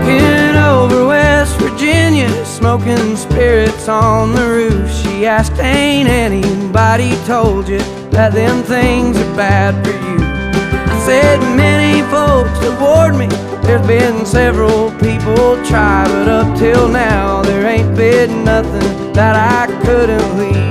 Walking over West Virginia, smoking spirits on the roof. She asked, ain't anybody told you that them things are bad for you? I said, many folks have warned me. There's been several people try, but up till now there ain't been nothing that I couldn't leave.